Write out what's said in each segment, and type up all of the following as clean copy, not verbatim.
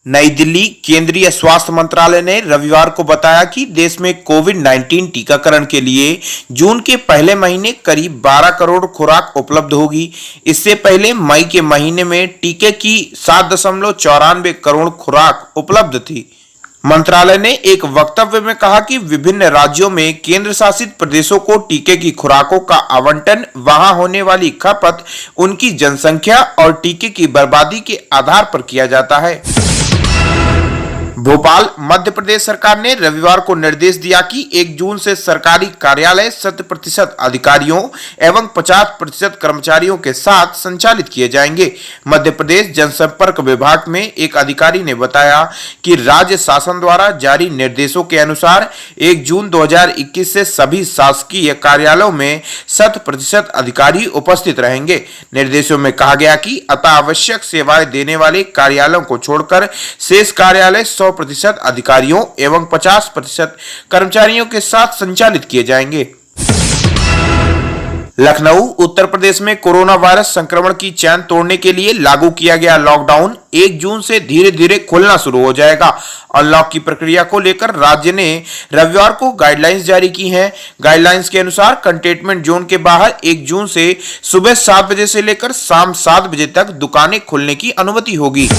नई दिल्ली केंद्रीय स्वास्थ्य मंत्रालय ने रविवार को बताया कि देश में कोविड-19 टीकाकरण के लिए जून के पहले महीने करीब 12 करोड़ खुराक उपलब्ध होगी। इससे पहले मई के महीने में टीके की 7.94 करोड़ खुराक उपलब्ध थी। मंत्रालय ने एक वक्तव्य में कहा कि विभिन्न राज्यों में केंद्र शासित प्रदेशों को टीके की खुराकों का आवंटन वहां होने वाली खपत, उनकी जनसंख्या और टीके की बर्बादी के आधार पर किया जाता है। भोपाल मध्य प्रदेश सरकार ने रविवार को निर्देश दिया कि 1 जून से सरकारी कार्यालय 100% अधिकारियों एवं 50% कर्मचारियों के साथ संचालित किए जाएंगे। मध्य प्रदेश जनसंपर्क विभाग में एक अधिकारी ने बताया कि राज्य शासन द्वारा जारी निर्देशों के अनुसार 1 जून 2021 से सभी शासकीय कार्यालयों में 100% अधिकारी उपस्थित रहेंगे। निर्देशों में कहा गया कि अत्यावश्यक सेवाएं देने वाले कार्यालयों को छोड़कर शेष कार्यालय 100% अधिकारियों एवं 50% कर्मचारियों के साथ संचालित किए जाएंगे। लखनऊ उत्तर प्रदेश में कोरोना वायरस संक्रमण की चैन तोड़ने के लिए लागू किया गया लॉकडाउन 1 जून से धीरे धीरे खुलना शुरू हो जाएगा। अनलॉक की प्रक्रिया को लेकर राज्य ने रविवार को गाइडलाइंस जारी की हैं। गाइडलाइंस के अनुसार कंटेनमेंट जोन के बाहर 1 जून से सुबह 7 बजे से लेकर शाम 7 बजे तक दुकानें खुलने की अनुमति होगी।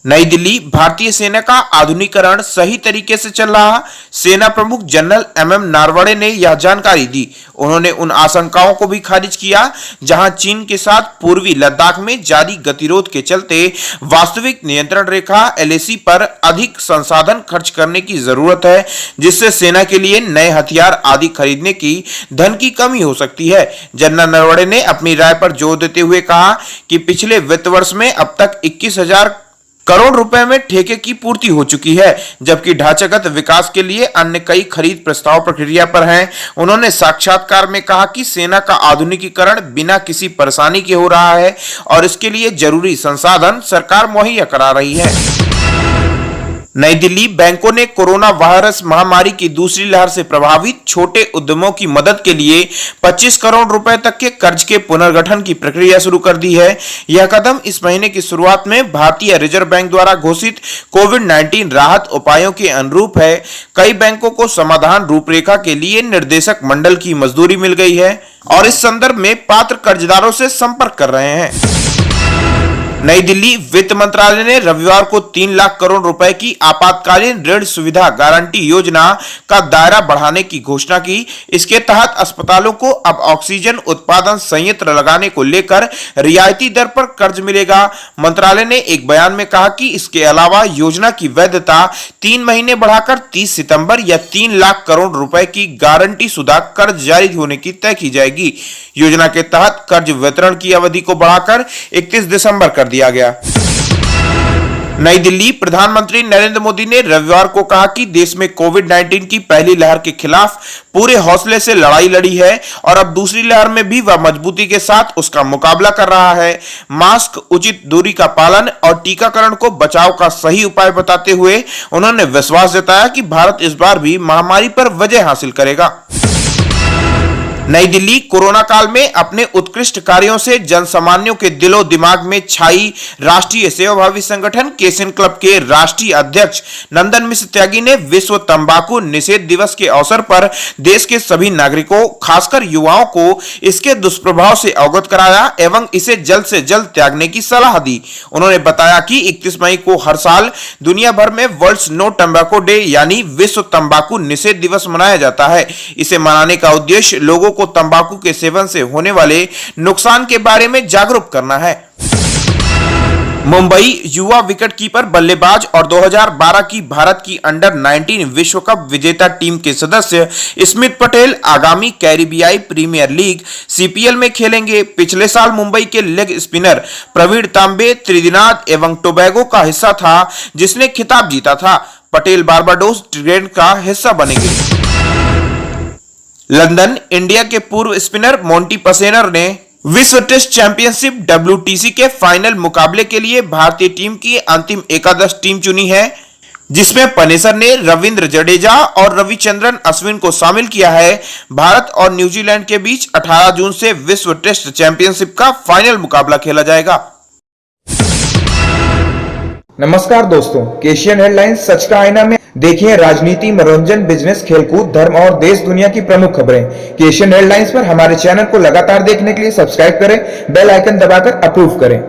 नई दिल्ली भारतीय सेना का आधुनिकीकरण सही तरीके से चल रहा। सेना प्रमुख जनरल एमएम नारवणे ने यह जानकारी दी। उन्होंने उन आशंकाओं को भी खारिज किया जहां चीन के साथ पूर्वी लद्दाख में जारी गतिरोध के चलते वास्तविक नियंत्रण रेखा एलएसी पर अधिक संसाधन खर्च करने की जरूरत है, जिससे सेना के लिए नए हथियार आदि खरीदने की धन की कमी हो सकती है। जनरल नारवणे ने अपनी राय पर जोर देते हुए कहा कि पिछले वित्त वर्ष में अब तक 21,000 करोड़ रुपए में ठेके की पूर्ति हो चुकी है, जबकि ढांचागत विकास के लिए अन्य कई खरीद प्रस्ताव प्रक्रिया पर हैं। उन्होंने साक्षात्कार में कहा कि सेना का आधुनिकीकरण बिना किसी परेशानी के हो रहा है और इसके लिए जरूरी संसाधन सरकार मुहैया करा रही है। नई दिल्ली बैंकों ने कोरोना वायरस महामारी की दूसरी लहर से प्रभावित छोटे उद्यमों की मदद के लिए 25 करोड़ रुपए तक के कर्ज के पुनर्गठन की प्रक्रिया शुरू कर दी है। यह कदम इस महीने की शुरुआत में भारतीय रिजर्व बैंक द्वारा घोषित कोविड-19 राहत उपायों के अनुरूप है। कई बैंकों को समाधान रूपरेखा के लिए निदेशक मंडल की मंजूरी मिल गई है और इस संदर्भ में पात्र कर्जदारों से संपर्क कर रहे हैं। नई दिल्ली वित्त मंत्रालय ने रविवार को 3 लाख करोड़ रुपए की आपातकालीन ऋण सुविधा गारंटी योजना का दायरा बढ़ाने की घोषणा की। इसके तहत अस्पतालों को अब ऑक्सीजन उत्पादन संयंत्र लगाने को लेकर रियायती दर पर कर्ज मिलेगा। मंत्रालय ने एक बयान में कहा कि इसके अलावा योजना की वैधता 3 महीने बढ़ाकर 30 सितंबर या 3 लाख करोड़ रुपए की गारंटी शुदा कर्ज जारी होने की तय की जाएगी। योजना के तहत कर्ज वितरण की अवधि को बढ़ाकर 31 दिसंबर कर दिया गया। नई दिल्ली प्रधानमंत्री नरेंद्र मोदी ने रविवार को कहा कि देश में कोविड-19 की पहली लहर के खिलाफ पूरे हौसले से लड़ाई लड़ी है और अब दूसरी लहर में भी वह मजबूती के साथ उसका मुकाबला कर रहा है। मास्क, उचित दूरी का पालन और टीकाकरण को बचाव का सही उपाय बताते हुए उन्होंने विश्वास जताया कि भारत इस बार भी महामारी पर विजय हासिल करेगा। नई दिल्ली कोरोना काल में अपने उत्कृष्ट कार्यों से जनसामान्यों के दिलो दिमाग में छाई राष्ट्रीय सेवाभावी संगठन केसिन क्लब के राष्ट्रीय अध्यक्ष नंदन मिश्र त्यागी ने विश्व तंबाकू निषेध दिवस के अवसर पर देश के सभी नागरिकों, खासकर युवाओं को इसके दुष्प्रभाव से अवगत कराया एवं इसे जल्द से जल्द त्यागने की सलाह दी। उन्होंने बताया कि 31 मई को हर साल दुनिया भर में वर्ल्ड नो टंबाकू डे यानी विश्व तंबाकू निषेध दिवस मनाया जाता है। इसे मनाने का उद्देश्य लोगों को तंबाकू के सेवन से होने वाले नुकसान के बारे में जागरूक करना है। मुंबई युवा विकेटकीपर बल्लेबाज और 2012 की भारत की अंडर 19 विश्व कप विजेता टीम के सदस्य स्मिथ पटेल आगामी कैरिबियाई प्रीमियर लीग सीपीएल में खेलेंगे। पिछले साल मुंबई के लेग स्पिनर प्रवीण तांबे त्रिनिदाद एवं टोबैगो का हिस्सा था जिसने खिताब जीता था। पटेल बारबाडोस ट्रेंड का हिस्सा बनेंगे। लंदन इंडिया के पूर्व स्पिनर मोंटी पसेनर ने विश्व टेस्ट चैंपियनशिप WTC के फाइनल मुकाबले के लिए भारतीय टीम की अंतिम एकादश टीम चुनी है, जिसमें पनेसर ने रविंद्र जडेजा और रविचंद्रन अश्विन को शामिल किया है। भारत और न्यूजीलैंड के बीच 18 जून से विश्व टेस्ट चैंपियनशिप का फाइनल मुकाबला खेला जाएगा। नमस्कार दोस्तों, केशियन हेडलाइंस सच का आईना में देखिए राजनीति, मनोरंजन, बिजनेस, खेलकूद, धर्म और देश दुनिया की प्रमुख खबरें। केशियन हेडलाइंस पर हमारे चैनल को लगातार देखने के लिए सब्सक्राइब करें, बेल आइकन दबाकर अप्रूव करें।